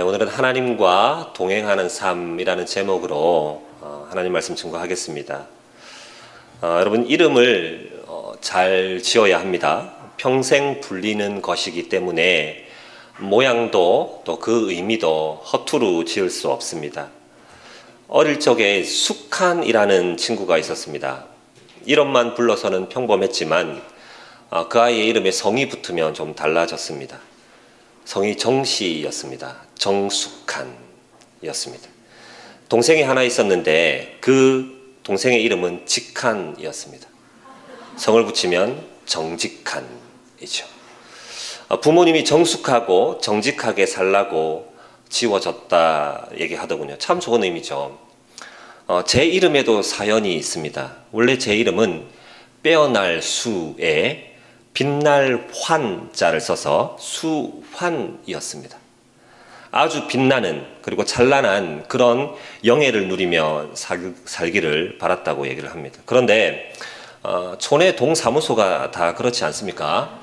오늘은 하나님과 동행하는 삶이라는 제목으로 하나님 말씀 증거하겠습니다. 여러분, 이름을 잘 지어야 합니다. 평생 불리는 것이기 때문에 모양도 또 그 의미도 허투루 지을 수 없습니다. 어릴 적에 숙한이라는 친구가 있었습니다. 이름만 불러서는 평범했지만 그 아이의 이름에 성이 붙으면 좀 달라졌습니다. 성이 정씨였습니다. 정숙한이었습니다. 동생이 하나 있었는데 그 동생의 이름은 직한이었습니다. 성을 붙이면 정직한이죠. 부모님이 정숙하고 정직하게 살라고 지워졌다 얘기하더군요. 참 좋은 의미죠. 제 이름에도 사연이 있습니다. 원래 제 이름은 빼어날 수에 빛날 환자를 써서 수환이었습니다. 아주 빛나는 그리고 찬란한 그런 영예를 누리며 살기를 바랐다고 얘기를 합니다. 그런데 촌의 동사무소가 다 그렇지 않습니까?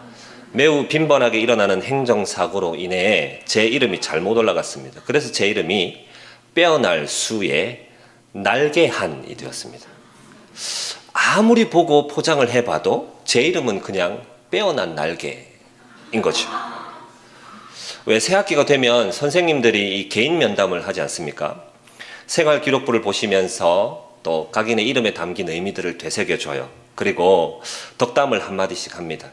매우 빈번하게 일어나는 행정사고로 인해 제 이름이 잘못 올라갔습니다. 그래서 제 이름이 빼어날 수에 날개한이 되었습니다. 아무리 보고 포장을 해봐도 제 이름은 그냥 빼어난 날개인 거죠. 왜 새학기가 되면 선생님들이 이 개인 면담을 하지 않습니까? 생활기록부를 보시면서 또 각인의 이름에 담긴 의미들을 되새겨줘요. 그리고 덕담을 한마디씩 합니다.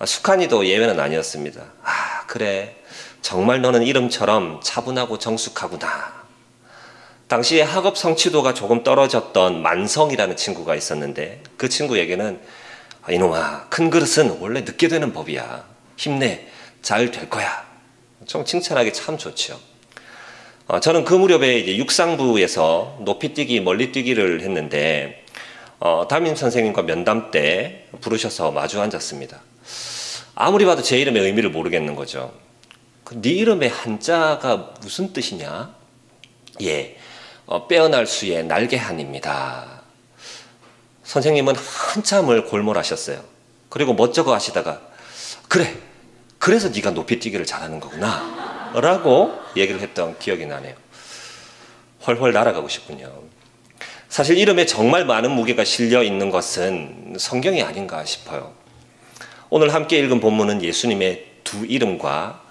숙한이도 예외는 아니었습니다. 그래, 정말 너는 이름처럼 차분하고 정숙하구나. 당시에 학업 성취도가 조금 떨어졌던 만성이라는 친구가 있었는데 그 친구에게는 이놈아, 큰 그릇은 원래 늦게 되는 법이야. 힘내, 잘 될 거야. 좀 칭찬하기 참 좋죠. 저는 그 무렵에 이제 육상부에서 높이뛰기, 멀리뛰기를 했는데 담임 선생님과 면담 때 부르셔서 마주 앉았습니다. 아무리 봐도 제 이름의 의미를 모르겠는 거죠. 네 이름의 한자가 무슨 뜻이냐? 빼어날 수의 날개한입니다. 선생님은 한참을 골몰하셨어요. 그리고 멋쩍어 하시다가 그래, 그래서 네가 높이뛰기를 잘하는 거구나 라고 얘기를 했던 기억이 나네요. 훨훨 날아가고 싶군요. 사실 이름에 정말 많은 무게가 실려 있는 것은 성경이 아닌가 싶어요. 오늘 함께 읽은 본문은 예수님의 두 이름과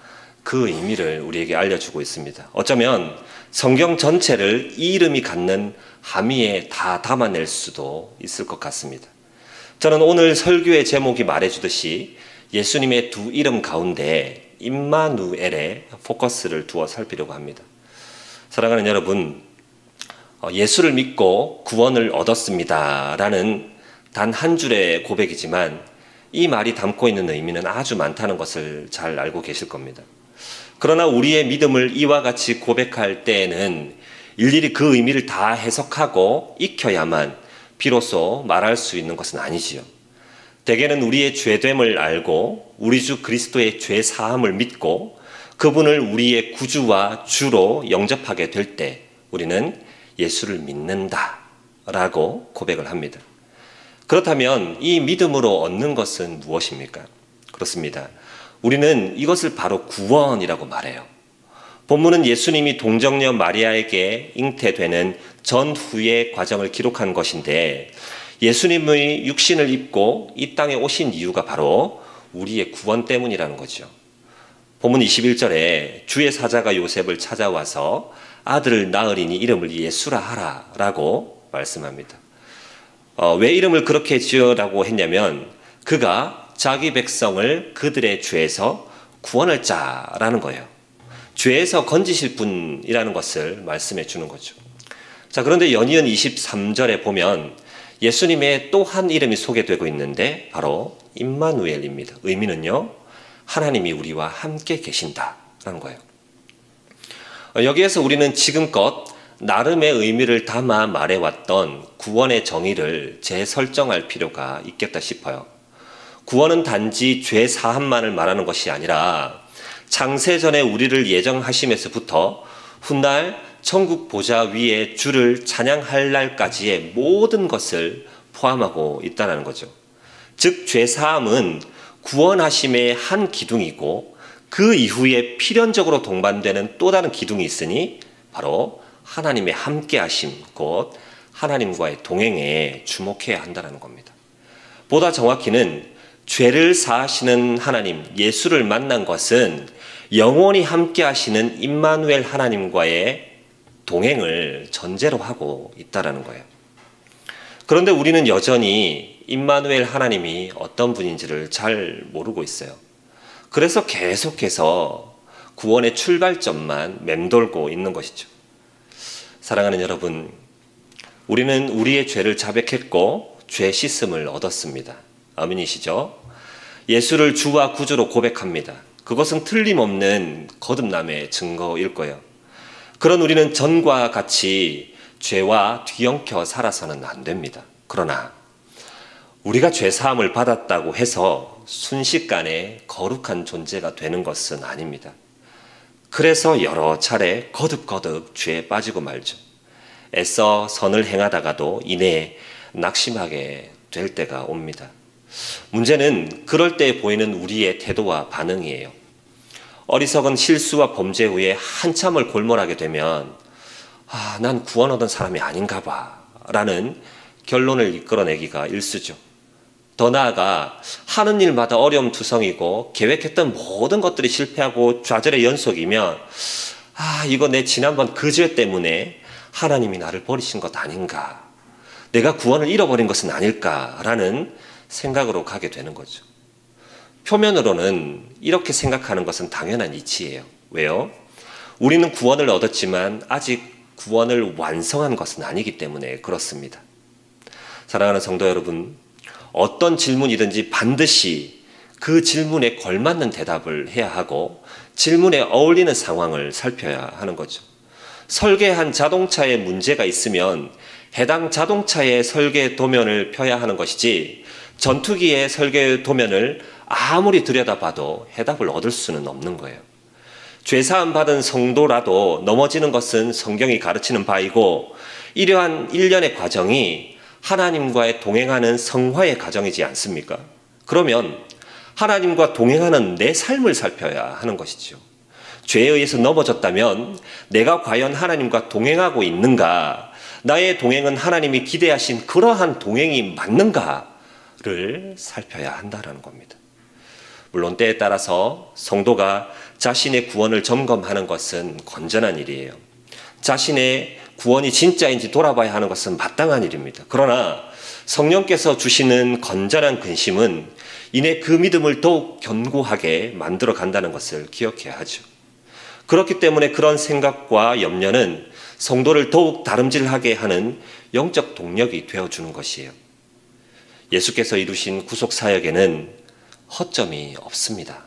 그 의미를 우리에게 알려주고 있습니다. 어쩌면 성경 전체를 이 이름이 갖는 함의에 다 담아낼 수도 있을 것 같습니다. 저는 오늘 설교의 제목이 말해주듯이 예수님의 두 이름 가운데 임마누엘에 포커스를 두어 살피려고 합니다. 사랑하는 여러분, 예수를 믿고 구원을 얻었습니다 라는 단 한 줄의 고백이지만 이 말이 담고 있는 의미는 아주 많다는 것을 잘 알고 계실 겁니다. 그러나 우리의 믿음을 이와 같이 고백할 때에는 일일이 그 의미를 다 해석하고 익혀야만 비로소 말할 수 있는 것은 아니지요. 대개는 우리의 죄됨을 알고 우리 주 그리스도의 죄 사함을 믿고 그분을 우리의 구주와 주로 영접하게 될 때 우리는 예수를 믿는다 라고 고백을 합니다. 그렇다면 이 믿음으로 얻는 것은 무엇입니까? 그렇습니다. 우리는 이것을 바로 구원이라고 말해요. 본문은 예수님이 동정녀 마리아에게 잉태되는 전후의 과정을 기록한 것인데 예수님의 육신을 입고 이 땅에 오신 이유가 바로 우리의 구원 때문이라는 거죠. 본문 21절에 주의 사자가 요셉을 찾아와서 아들을 낳으리니 이름을 예수라 하라 라고 말씀합니다. 왜 이름을 그렇게 지으라고 했냐면 그가 자기 백성을 그들의 죄에서 구원할 자라는 거예요. 죄에서 건지실 분이라는 것을 말씀해 주는 거죠. 자, 그런데 연이은 23절에 보면 예수님의 또 한 이름이 소개되고 있는데 바로 임마누엘입니다. 의미는요, 하나님이 우리와 함께 계신다라는 거예요. 여기에서 우리는 지금껏 나름의 의미를 담아 말해왔던 구원의 정의를 재설정할 필요가 있겠다 싶어요. 구원은 단지 죄 사함만을 말하는 것이 아니라 창세전에 우리를 예정하심에서부터 훗날 천국 보좌 위에 주를 찬양할 날까지의 모든 것을 포함하고 있다는 거죠. 즉 죄 사함은 구원하심의 한 기둥이고 그 이후에 필연적으로 동반되는 또 다른 기둥이 있으니 바로 하나님의 함께하심, 곧 하나님과의 동행에 주목해야 한다는 겁니다. 보다 정확히는 죄를 사하시는 하나님, 예수를 만난 것은 영원히 함께하시는 임마누엘 하나님과의 동행을 전제로 하고 있다는 거예요. 그런데 우리는 여전히 임마누엘 하나님이 어떤 분인지를 잘 모르고 있어요. 그래서 계속해서 구원의 출발점만 맴돌고 있는 것이죠. 사랑하는 여러분, 우리는 우리의 죄를 자백했고 죄 씻음을 얻었습니다. 아멘이시죠? 예수를 주와 구주로 고백합니다. 그것은 틀림없는 거듭남의 증거일 거예요. 그런 우리는 전과 같이 죄와 뒤엉켜 살아서는 안 됩니다. 그러나 우리가 죄사함을 받았다고 해서 순식간에 거룩한 존재가 되는 것은 아닙니다. 그래서 여러 차례 거듭거듭 죄에 빠지고 말죠. 애써 선을 행하다가도 이내 낙심하게 될 때가 옵니다. 문제는 그럴 때 보이는 우리의 태도와 반응이에요. 어리석은 실수와 범죄 후에 한참을 골몰하게 되면 난 구원 얻은 사람이 아닌가 봐 라는 결론을 이끌어내기가 일쑤죠. 더 나아가 하는 일마다 어려움투성이고 계획했던 모든 것들이 실패하고 좌절의 연속이면 이거 내 지난번 그 죄 때문에 하나님이 나를 버리신 것 아닌가, 내가 구원을 잃어버린 것은 아닐까라는 생각으로 가게 되는 거죠. 표면으로는 이렇게 생각하는 것은 당연한 이치예요. 왜요? 우리는 구원을 얻었지만 아직 구원을 완성한 것은 아니기 때문에 그렇습니다. 사랑하는 성도 여러분, 어떤 질문이든지 반드시 그 질문에 걸맞는 대답을 해야 하고 질문에 어울리는 상황을 살펴야 하는 거죠. 설계한 자동차에 문제가 있으면 해당 자동차의 설계 도면을 펴야 하는 것이지 전투기의 설계 도면을 아무리 들여다봐도 해답을 얻을 수는 없는 거예요. 죄사함 받은 성도라도 넘어지는 것은 성경이 가르치는 바이고 이러한 일련의 과정이 하나님과의 동행하는 성화의 과정이지 않습니까? 그러면 하나님과 동행하는 내 삶을 살펴야 하는 것이죠. 죄에 의해서 넘어졌다면 내가 과연 하나님과 동행하고 있는가, 나의 동행은 하나님이 기대하신 그러한 동행이 맞는가를 살펴야 한다는 겁니다. 물론 때에 따라서 성도가 자신의 구원을 점검하는 것은 건전한 일이에요. 자신의 구원이 진짜인지 돌아봐야 하는 것은 마땅한 일입니다. 그러나 성령께서 주시는 건전한 근심은 이내 그 믿음을 더욱 견고하게 만들어 간다는 것을 기억해야 하죠. 그렇기 때문에 그런 생각과 염려는 성도를 더욱 다름질하게 하는 영적 동력이 되어주는 것이에요. 예수께서 이루신 구속사역에는 허점이 없습니다.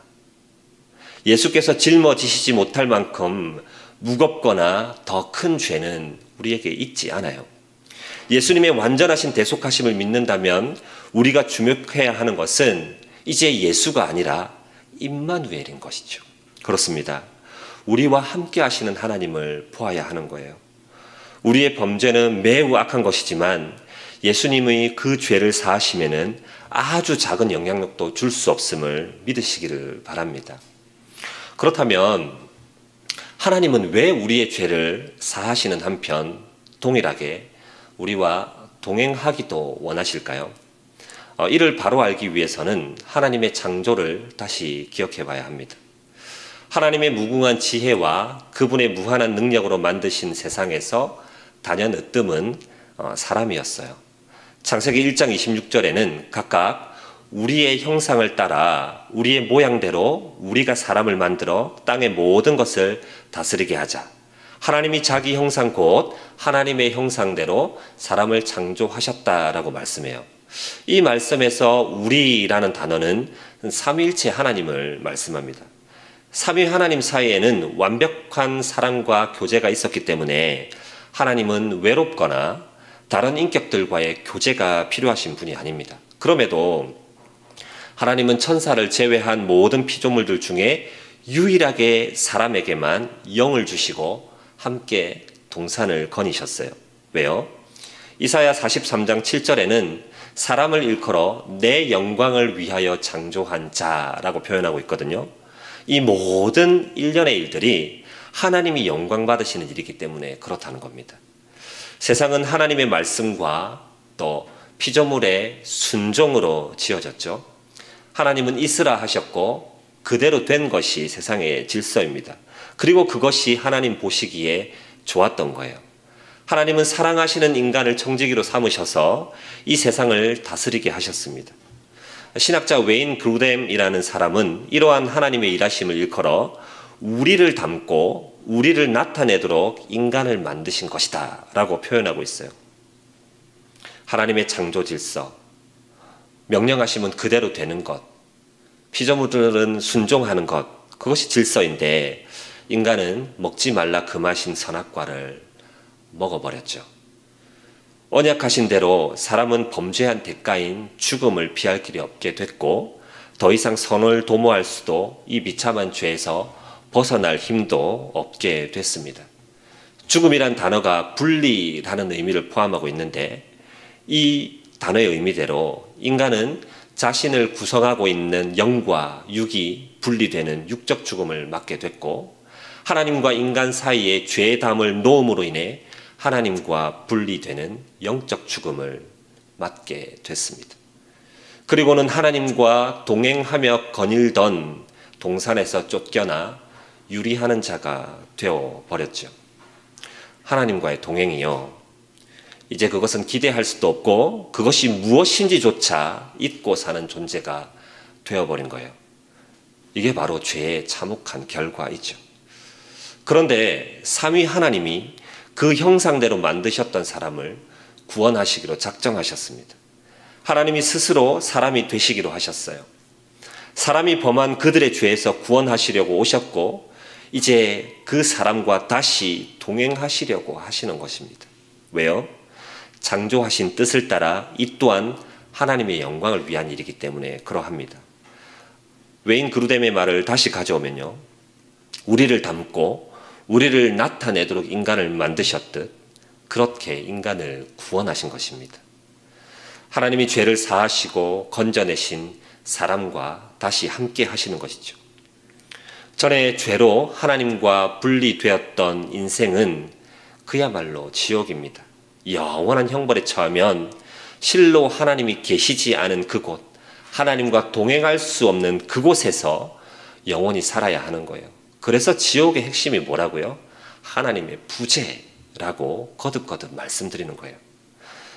예수께서 짊어지시지 못할 만큼 무겁거나 더 큰 죄는 우리에게 있지 않아요. 예수님의 완전하신 대속하심을 믿는다면 우리가 주목해야 하는 것은 이제 예수가 아니라 임마누엘인 것이죠. 그렇습니다. 우리와 함께 하시는 하나님을 보아야 하는 거예요. 우리의 범죄는 매우 악한 것이지만 예수님의 그 죄를 사하심에는 아주 작은 영향력도 줄 수 없음을 믿으시기를 바랍니다. 그렇다면 하나님은 왜 우리의 죄를 사하시는 한편 동일하게 우리와 동행하기도 원하실까요? 이를 바로 알기 위해서는 하나님의 창조를 다시 기억해 봐야 합니다. 하나님의 무궁한 지혜와 그분의 무한한 능력으로 만드신 세상에서 단연 으뜸은 사람이었어요. 창세기 1장 26절에는 각각 우리의 형상을 따라 우리의 모양대로 우리가 사람을 만들어 땅의 모든 것을 다스리게 하자. 하나님이 자기 형상 곧 하나님의 형상대로 사람을 창조하셨다라고 말씀해요. 이 말씀에서 우리라는 단어는 삼위일체 하나님을 말씀합니다. 삼위 하나님 사이에는 완벽한 사랑과 교제가 있었기 때문에 하나님은 외롭거나 다른 인격들과의 교제가 필요하신 분이 아닙니다. 그럼에도 하나님은 천사를 제외한 모든 피조물들 중에 유일하게 사람에게만 영을 주시고 함께 동산을 거니셨어요. 왜요? 이사야 43장 7절에는 사람을 일컬어 내 영광을 위하여 창조한 자라고 표현하고 있거든요. 이 모든 일련의 일들이 하나님이 영광 받으시는 일이기 때문에 그렇다는 겁니다. 세상은 하나님의 말씀과 또 피조물의 순종으로 지어졌죠. 하나님은 있으라 하셨고 그대로 된 것이 세상의 질서입니다. 그리고 그것이 하나님 보시기에 좋았던 거예요. 하나님은 사랑하시는 인간을 청지기로 삼으셔서 이 세상을 다스리게 하셨습니다. 신학자 웨인 그루뎀이라는 사람은 이러한 하나님의 일하심을 일컬어 우리를 닮고 우리를 나타내도록 인간을 만드신 것이다 라고 표현하고 있어요. 하나님의 창조 질서, 명령하시면 그대로 되는 것, 피조물들은 순종하는 것, 그것이 질서인데 인간은 먹지 말라 금하신 선악과를 먹어버렸죠. 언약하신 대로 사람은 범죄한 대가인 죽음을 피할 길이 없게 됐고 더 이상 선을 도모할 수도 이 비참한 죄에서 벗어날 힘도 없게 됐습니다. 죽음이란 단어가 분리라는 의미를 포함하고 있는데 이 단어의 의미대로 인간은 자신을 구성하고 있는 영과 육이 분리되는 육적 죽음을 맞게 됐고 하나님과 인간 사이에 죄의 담을 놓음으로 인해 하나님과 분리되는 영적 죽음을 맞게 됐습니다. 그리고는 하나님과 동행하며 거닐던 동산에서 쫓겨나 유리하는 자가 되어버렸죠. 하나님과의 동행이요. 이제 그것은 기대할 수도 없고 그것이 무엇인지조차 잊고 사는 존재가 되어버린 거예요. 이게 바로 죄의 참혹한 결과이죠. 그런데 삼위 하나님이 그 형상대로 만드셨던 사람을 구원하시기로 작정하셨습니다. 하나님이 스스로 사람이 되시기로 하셨어요. 사람이 범한 그들의 죄에서 구원하시려고 오셨고 이제 그 사람과 다시 동행하시려고 하시는 것입니다. 왜요? 창조하신 뜻을 따라 이 또한 하나님의 영광을 위한 일이기 때문에 그러합니다. 웨인 그루뎀의 말을 다시 가져오면요. 우리를 닮고 우리를 나타내도록 인간을 만드셨듯 그렇게 인간을 구원하신 것입니다. 하나님이 죄를 사하시고 건져내신 사람과 다시 함께 하시는 것이죠. 전에 죄로 하나님과 분리되었던 인생은 그야말로 지옥입니다. 영원한 형벌에 처하면 실로 하나님이 계시지 않은 그곳, 하나님과 동행할 수 없는 그곳에서 영원히 살아야 하는 거예요. 그래서 지옥의 핵심이 뭐라고요? 하나님의 부재라고 거듭거듭 말씀드리는 거예요.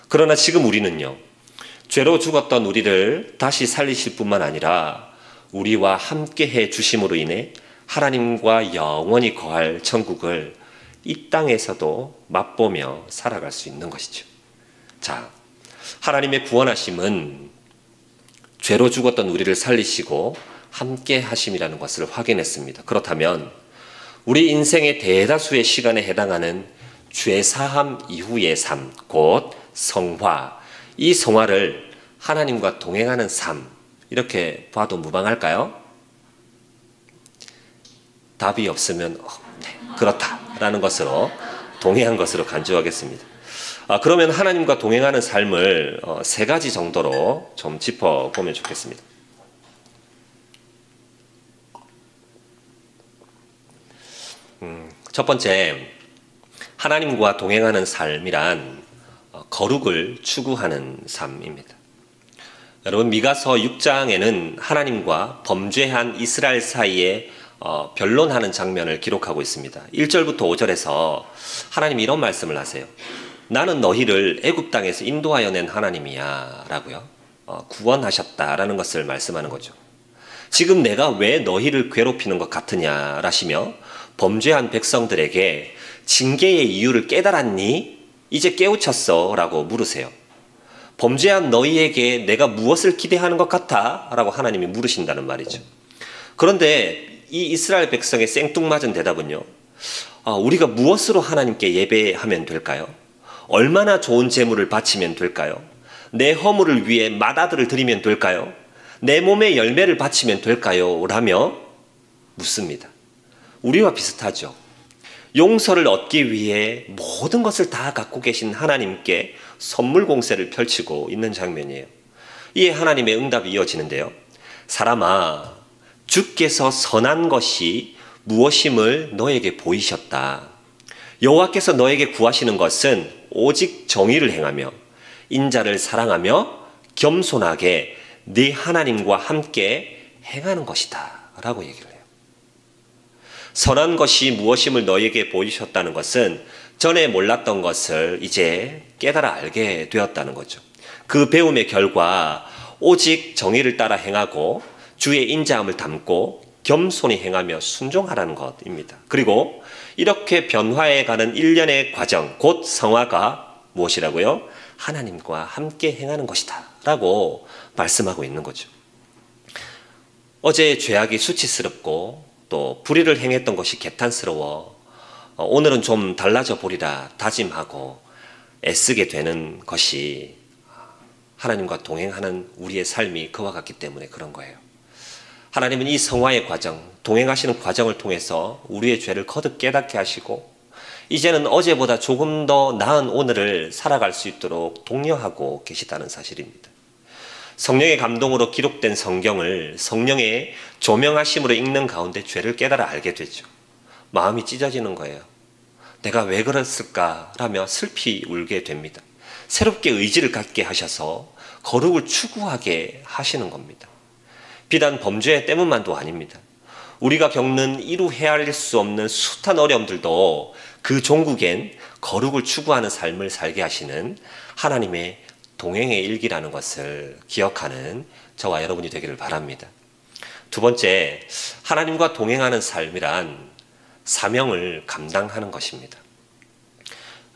그러나 지금 우리는요, 죄로 죽었던 우리를 다시 살리실 뿐만 아니라 우리와 함께 해 주심으로 인해 하나님과 영원히 거할 천국을 이 땅에서도 맛보며 살아갈 수 있는 것이죠. 자, 하나님의 구원하심은 죄로 죽었던 우리를 살리시고 함께 하심이라는 것을 확인했습니다. 그렇다면 우리 인생의 대다수의 시간에 해당하는 죄 사함 이후의 삶, 곧 성화, 이 성화를 하나님과 동행하는 삶, 이렇게 봐도 무방할까요? 답이 없으면 네, 그렇다라는 것으로 동행한 것으로 간주하겠습니다. 그러면 하나님과 동행하는 삶을 세 가지 정도로 좀 짚어보면 좋겠습니다. 첫 번째, 하나님과 동행하는 삶이란 거룩을 추구하는 삶입니다. 여러분, 미가서 6장에는 하나님과 범죄한 이스라엘 사이에 변론하는 장면을 기록하고 있습니다. 1절부터 5절에서 하나님이 이런 말씀을 하세요. 나는 너희를 애굽 땅에서 인도하여 낸 하나님이야 라고요. 구원하셨다라는 것을 말씀하는 거죠. 지금 내가 왜 너희를 괴롭히는 것 같으냐 라시며 범죄한 백성들에게 징계의 이유를 깨달았니? 이제 깨우쳤어 라고 물으세요. 범죄한 너희에게 내가 무엇을 기대하는 것 같아? 라고 하나님이 물으신다는 말이죠. 그런데 이 이스라엘 백성의 생뚱맞은 대답은요. 우리가 무엇으로 하나님께 예배하면 될까요? 얼마나 좋은 제물을 바치면 될까요? 내 허물을 위해 맏아들을 드리면 될까요? 내 몸의 열매를 바치면 될까요? 라며 묻습니다. 우리와 비슷하죠. 용서를 얻기 위해 모든 것을 다 갖고 계신 하나님께 선물 공세를 펼치고 있는 장면이에요. 이에 하나님의 응답이 이어지는데요. 사람아, 주께서 선한 것이 무엇임을 너에게 보이셨다. 여호와께서 너에게 구하시는 것은 오직 정의를 행하며 인자를 사랑하며 겸손하게 네 하나님과 함께 행하는 것이다 라고 얘기를 해요. 선한 것이 무엇임을 너에게 보이셨다는 것은 전에 몰랐던 것을 이제 깨달아 알게 되었다는 거죠. 그 배움의 결과 오직 정의를 따라 행하고 주의 인자함을 담고 겸손히 행하며 순종하라는 것입니다. 그리고 이렇게 변화해가는 일련의 과정, 곧 성화가 무엇이라고요? 하나님과 함께 행하는 것이다 라고 말씀하고 있는 거죠. 어제 죄악이 수치스럽고 또 불의를 행했던 것이 개탄스러워 오늘은 좀 달라져 보리라 다짐하고 애쓰게 되는 것이 하나님과 동행하는 우리의 삶이 그와 같기 때문에 그런 거예요. 하나님은 이 성화의 과정, 동행하시는 과정을 통해서 우리의 죄를 거듭 깨닫게 하시고 이제는 어제보다 조금 더 나은 오늘을 살아갈 수 있도록 독려하고 계시다는 사실입니다. 성령의 감동으로 기록된 성경을 성령의 조명하심으로 읽는 가운데 죄를 깨달아 알게 되죠. 마음이 찢어지는 거예요. 내가 왜 그랬을까라며 슬피 울게 됩니다. 새롭게 의지를 갖게 하셔서 거룩을 추구하게 하시는 겁니다. 비단 범죄 때문만도 아닙니다. 우리가 겪는 이루 헤아릴 수 없는 숱한 어려움들도 그 종국엔 거룩을 추구하는 삶을 살게 하시는 하나님의 동행의 일기라는 것을 기억하는 저와 여러분이 되기를 바랍니다. 두 번째, 하나님과 동행하는 삶이란 사명을 감당하는 것입니다.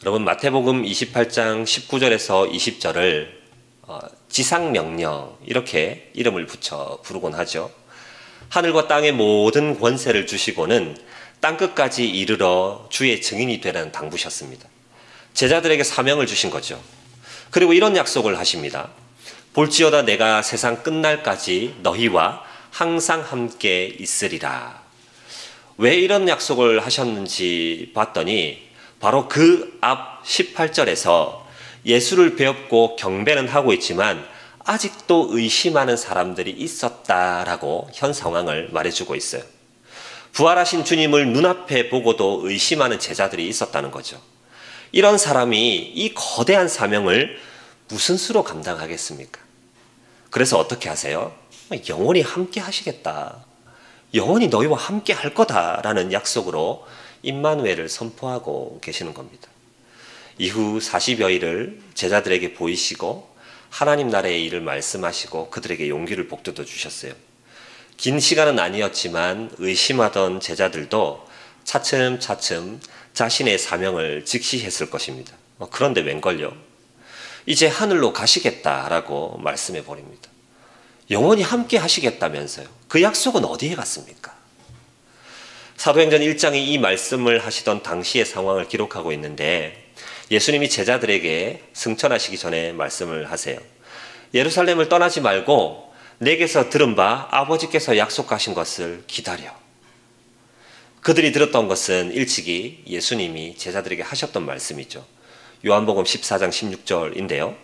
여러분 마태복음 28장 19절에서 20절을 지상명령 이렇게 이름을 붙여 부르곤 하죠. 하늘과 땅의 모든 권세를 주시고는 땅끝까지 이르러 주의 증인이 되라는 당부셨습니다. 제자들에게 사명을 주신 거죠. 그리고 이런 약속을 하십니다. 볼지어다 내가 세상 끝날까지 너희와 항상 함께 있으리라. 왜 이런 약속을 하셨는지 봤더니 바로 그 앞 18절에서 예수를 배웠고 경배는 하고 있지만 아직도 의심하는 사람들이 있었다라고 현 상황을 말해주고 있어요. 부활하신 주님을 눈앞에 보고도 의심하는 제자들이 있었다는 거죠. 이런 사람이 이 거대한 사명을 무슨 수로 감당하겠습니까? 그래서 어떻게 하세요? 영원히 함께 하시겠다. 영원히 너희와 함께 할 거다라는 약속으로 임마누엘을 선포하고 계시는 겁니다. 이후 40여일을 제자들에게 보이시고 하나님 나라의 일을 말씀하시고 그들에게 용기를 복돋워 주셨어요. 긴 시간은 아니었지만 의심하던 제자들도 차츰차츰 자신의 사명을 직시했을 것입니다. 그런데 웬걸요? 이제 하늘로 가시겠다라고 말씀해 버립니다. 영원히 함께 하시겠다면서요. 그 약속은 어디에 갔습니까? 사도행전 1장이 이 말씀을 하시던 당시의 상황을 기록하고 있는데 예수님이 제자들에게 승천하시기 전에 말씀을 하세요. 예루살렘을 떠나지 말고 내게서 들은 바 아버지께서 약속하신 것을 기다려. 그들이 들었던 것은 일찍이 예수님이 제자들에게 하셨던 말씀이죠. 요한복음 14장 16절인데요.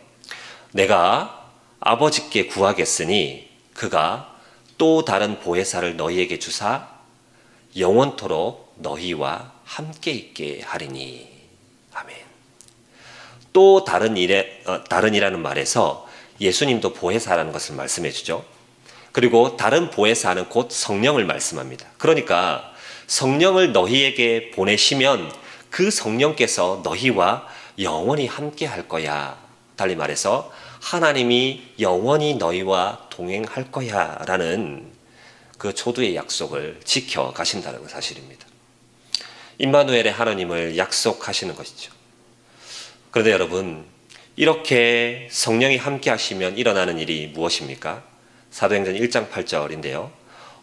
내가 아버지께 구하겠으니 그가 또 다른 보혜사를 너희에게 주사 영원토록 너희와 함께 있게 하리니. 아멘. 또 다른이라는 말에서 예수님도 보혜사라는 것을 말씀해 주죠. 그리고 다른 보혜사는 곧 성령을 말씀합니다. 그러니까 성령을 너희에게 보내시면 그 성령께서 너희와 영원히 함께 할 거야. 달리 말해서 하나님이 영원히 너희와 동행할 거야 라는 그 초두의 약속을 지켜 가신다는 사실입니다. 임마누엘의 하나님을 약속하시는 것이죠. 그런데 여러분, 이렇게 성령이 함께 하시면 일어나는 일이 무엇입니까? 사도행전 1장 8절인데요.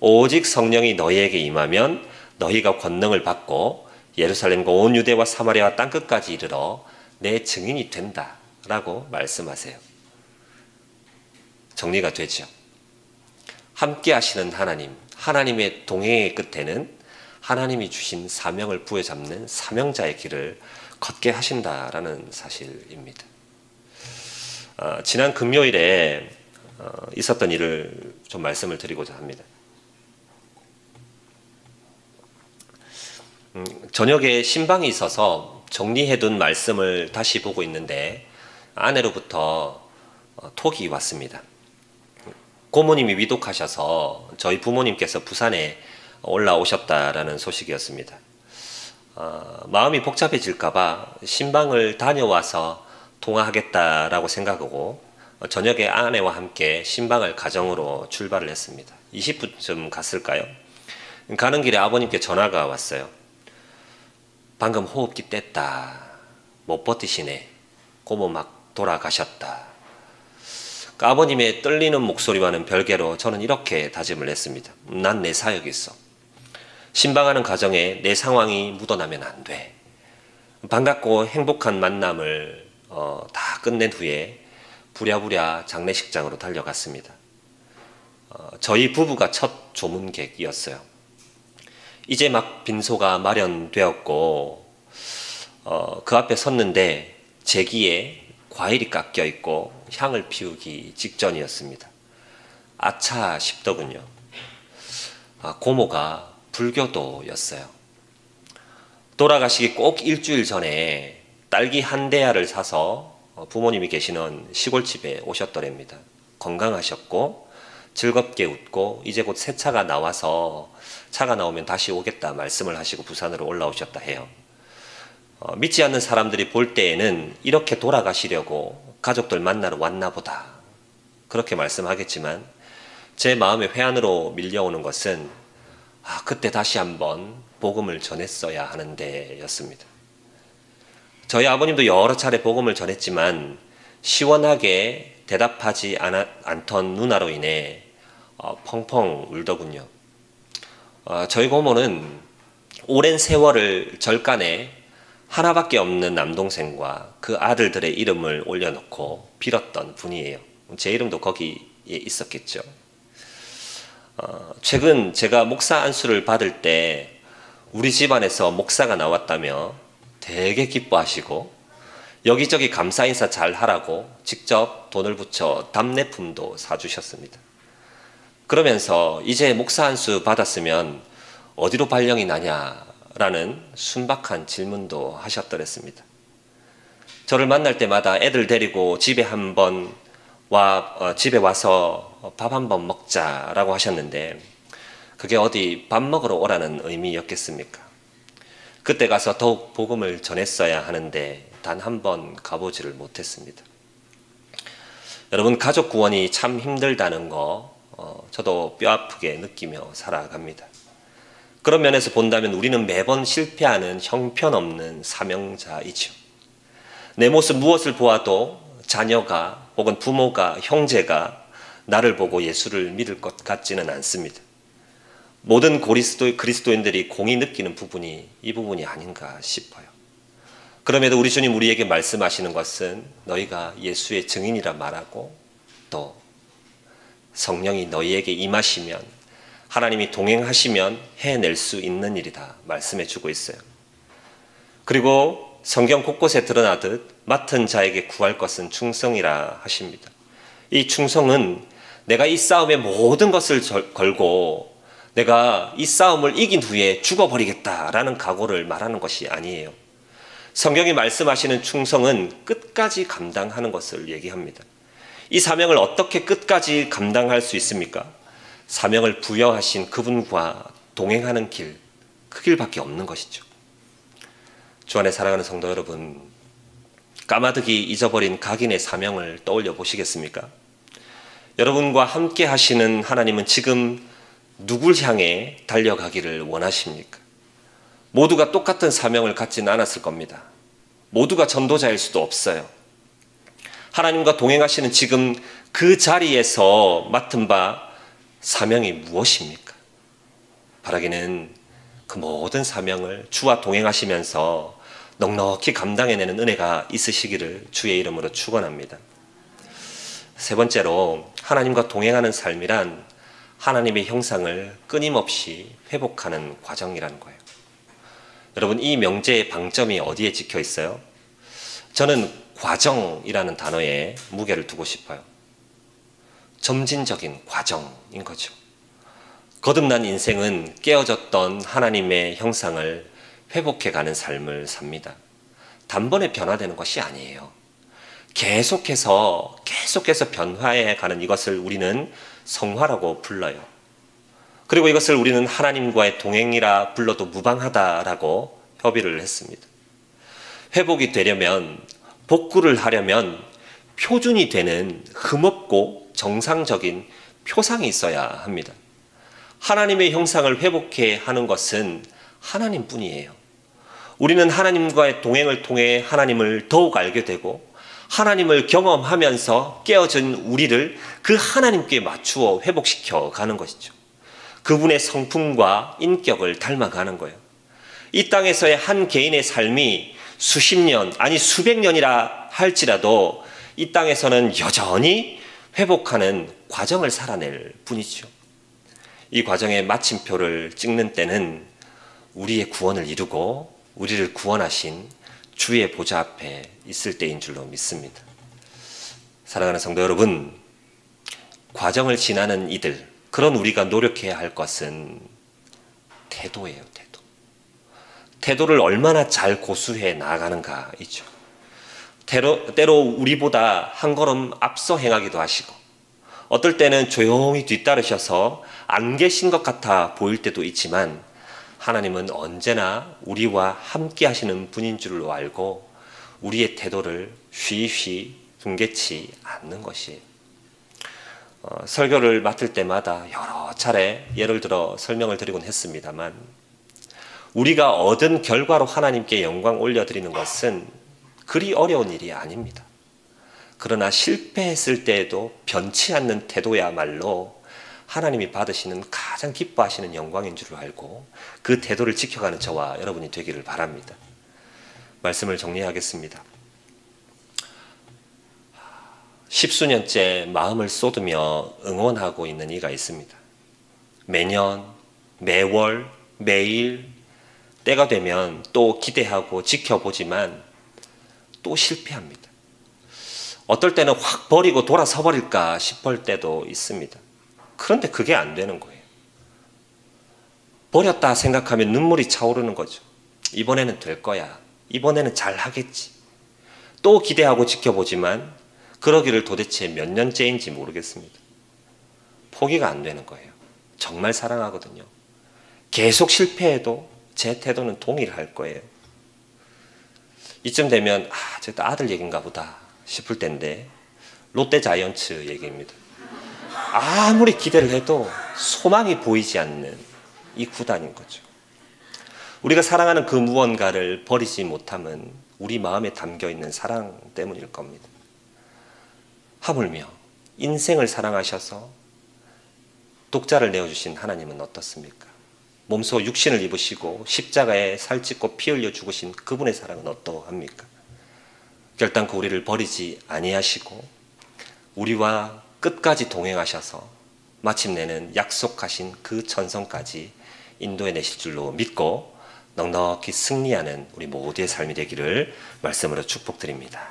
오직 성령이 너희에게 임하면 너희가 권능을 받고 예루살렘과 온 유대와 사마리아와 땅끝까지 이르러 내 증인이 된다 라고 말씀하세요. 정리가 되죠. 함께 하시는 하나님, 하나님의 동행의 끝에는 하나님이 주신 사명을 부여잡는 사명자의 길을 걷게 하신다라는 사실입니다. 지난 금요일에 있었던 일을 좀 말씀을 드리고자 합니다. 저녁에 신방이 있어서 정리해둔 말씀을 다시 보고 있는데 아내로부터 톡이 왔습니다. 고모님이 위독하셔서 저희 부모님께서 부산에 올라오셨다라는 소식이었습니다. 마음이 복잡해질까봐 신방을 다녀와서 통화하겠다라고 생각하고 저녁에 아내와 함께 신방을 가정으로 출발을 했습니다. 20분쯤 갔을까요? 가는 길에 아버님께 전화가 왔어요. 방금 호흡기 뗐다. 못 버티시네. 고모 막 돌아가셨다. 아버님의 떨리는 목소리와는 별개로 저는 이렇게 다짐을 했습니다. 난 내 사역이 있어. 신방하는 가정에 내 상황이 묻어나면 안 돼. 반갑고 행복한 만남을 다 끝낸 후에 부랴부랴 장례식장으로 달려갔습니다. 저희 부부가 첫 조문객이었어요. 이제 막 빈소가 마련되었고 그 앞에 섰는데 제기에 과일이 깎여 있고 향을 피우기 직전이었습니다. 아차 싶더군요. 고모가 불교도였어요. 돌아가시기 꼭 일주일 전에 딸기 한 대야를 사서 부모님이 계시는 시골집에 오셨더랍니다. 건강하셨고 즐겁게 웃고 이제 곧 새 차가 나와서 차가 나오면 다시 오겠다 말씀을 하시고 부산으로 올라오셨다 해요. 믿지 않는 사람들이 볼 때에는 이렇게 돌아가시려고 가족들 만나러 왔나 보다 그렇게 말씀하겠지만 제 마음의 회한으로 밀려오는 것은 그때 다시 한번 복음을 전했어야 하는데 였습니다. 저희 아버님도 여러 차례 복음을 전했지만 시원하게 대답하지 않던 누나로 인해 펑펑 울더군요. 저희 고모는 오랜 세월을 절간에 하나밖에 없는 남동생과 그 아들들의 이름을 올려놓고 빌었던 분이에요. 제 이름도 거기에 있었겠죠. 최근 제가 목사 안수를 받을 때 우리 집안에서 목사가 나왔다며 되게 기뻐하시고 여기저기 감사 인사 잘 하라고 직접 돈을 붙여 답례품도 사주셨습니다. 그러면서 이제 목사 안수 받았으면 어디로 발령이 나냐라는 순박한 질문도 하셨더랬습니다. 저를 만날 때마다 애들 데리고 집에 집에 와서 밥 한번 먹자라고 하셨는데 그게 어디 밥 먹으러 오라는 의미였겠습니까? 그때 가서 더욱 복음을 전했어야 하는데 단 한 번 가보지를 못했습니다. 여러분, 가족 구원이 참 힘들다는 거 저도 뼈아프게 느끼며 살아갑니다. 그런 면에서 본다면 우리는 매번 실패하는 형편없는 사명자이죠. 내 모습 무엇을 보아도 자녀가 혹은 부모가 형제가 나를 보고 예수를 믿을 것 같지는 않습니다. 모든 그리스도인들이 공히 느끼는 부분이 이 부분이 아닌가 싶어요. 그럼에도 우리 주님 우리에게 말씀하시는 것은 너희가 예수의 증인이라 말하고 또 성령이 너희에게 임하시면 하나님이 동행하시면 해낼 수 있는 일이다 말씀해 주고 있어요. 그리고 성경 곳곳에 드러나듯 맡은 자에게 구할 것은 충성이라 하십니다. 이 충성은 내가 이 싸움에 모든 것을 걸고 내가 이 싸움을 이긴 후에 죽어버리겠다라는 각오를 말하는 것이 아니에요. 성경이 말씀하시는 충성은 끝까지 감당하는 것을 얘기합니다. 이 사명을 어떻게 끝까지 감당할 수 있습니까? 사명을 부여하신 그분과 동행하는 길, 그 길밖에 없는 것이죠. 주 안에 사랑하는 성도 여러분, 까마득히 잊어버린 각인의 사명을 떠올려 보시겠습니까? 여러분과 함께 하시는 하나님은 지금 누굴 향해 달려가기를 원하십니까? 모두가 똑같은 사명을 갖지는 않았을 겁니다. 모두가 전도자일 수도 없어요. 하나님과 동행하시는 지금 그 자리에서 맡은 바 사명이 무엇입니까? 바라기는 그 모든 사명을 주와 동행하시면서 넉넉히 감당해내는 은혜가 있으시기를 주의 이름으로 축원합니다. 세 번째로 하나님과 동행하는 삶이란 하나님의 형상을 끊임없이 회복하는 과정이라는 거예요. 여러분, 이 명제의 방점이 어디에 찍혀 있어요? 저는 과정이라는 단어에 무게를 두고 싶어요. 점진적인 과정인 거죠. 거듭난 인생은 깨어졌던 하나님의 형상을 회복해가는 삶을 삽니다. 단번에 변화되는 것이 아니에요. 계속해서 변화해가는 이것을 우리는 성화라고 불러요. 그리고 이것을 우리는 하나님과의 동행이라 불러도 무방하다라고 협의를 했습니다. 회복이 되려면, 복구를 하려면 표준이 되는 흠없고 정상적인 표상이 있어야 합니다. 하나님의 형상을 회복해 하는 것은 하나님뿐이에요. 우리는 하나님과의 동행을 통해 하나님을 더욱 알게 되고 하나님을 경험하면서 깨어진 우리를 그 하나님께 맞추어 회복시켜 가는 것이죠. 그분의 성품과 인격을 닮아가는 거예요. 이 땅에서의 한 개인의 삶이 수십 년, 아니 수백 년이라 할지라도 이 땅에서는 여전히 회복하는 과정을 살아낼 뿐이죠. 이 과정의 마침표를 찍는 때는 우리의 구원을 이루고 우리를 구원하신 주의 보좌 앞에 있을 때인 줄로 믿습니다. 사랑하는 성도 여러분, 과정을 지나는 이들, 그런 우리가 노력해야 할 것은 태도예요. 태도를 얼마나 잘 고수해 나아가는가이죠. 때로 우리보다 한 걸음 앞서 행하기도 하시고, 어떨 때는 조용히 뒤따르셔서 안 계신 것 같아 보일 때도 있지만, 하나님은 언제나 우리와 함께 하시는 분인 줄로 알고 우리의 태도를 쉬쉬 둔개치 않는 것이에요. 설교를 맡을 때마다 여러 차례 예를 들어 설명을 드리곤 했습니다만, 우리가 얻은 결과로 하나님께 영광 올려드리는 것은 그리 어려운 일이 아닙니다. 그러나 실패했을 때에도 변치 않는 태도야말로 하나님이 받으시는 가장 기뻐하시는 영광인 줄 알고 그 태도를 지켜가는 저와 여러분이 되기를 바랍니다. 말씀을 정리하겠습니다. 십수년째 마음을 쏟으며 응원하고 있는 이가 있습니다. 매년, 매월, 매일 때가 되면 또 기대하고 지켜보지만 또 실패합니다. 어떨 때는 확 버리고 돌아서 버릴까 싶을 때도 있습니다. 그런데 그게 안 되는 거예요. 버렸다 생각하면 눈물이 차오르는 거죠. 이번에는 될 거야. 이번에는 잘 하겠지. 또 기대하고 지켜보지만 그러기를 도대체 몇 년째인지 모르겠습니다. 포기가 안 되는 거예요. 정말 사랑하거든요. 계속 실패해도 제 태도는 동일할 거예요. 이쯤 되면 저 아들 얘기인가 보다 싶을 텐데 롯데 자이언츠 얘기입니다. 아무리 기대를 해도 소망이 보이지 않는 이 구단인 거죠. 우리가 사랑하는 그 무언가를 버리지 못함은 우리 마음에 담겨있는 사랑 때문일 겁니다. 하물며 인생을 사랑하셔서 독자를 내어주신 하나님은 어떻습니까? 몸소 육신을 입으시고 십자가에 살찢고 피 흘려 죽으신 그분의 사랑은 어떠합니까? 결단코 우리를 버리지 아니하시고 우리와 끝까지 동행하셔서 마침내는 약속하신 그 천성까지 인도해 내실 줄로 믿고 넉넉히 승리하는 우리 모두의 삶이 되기를 말씀으로 축복드립니다.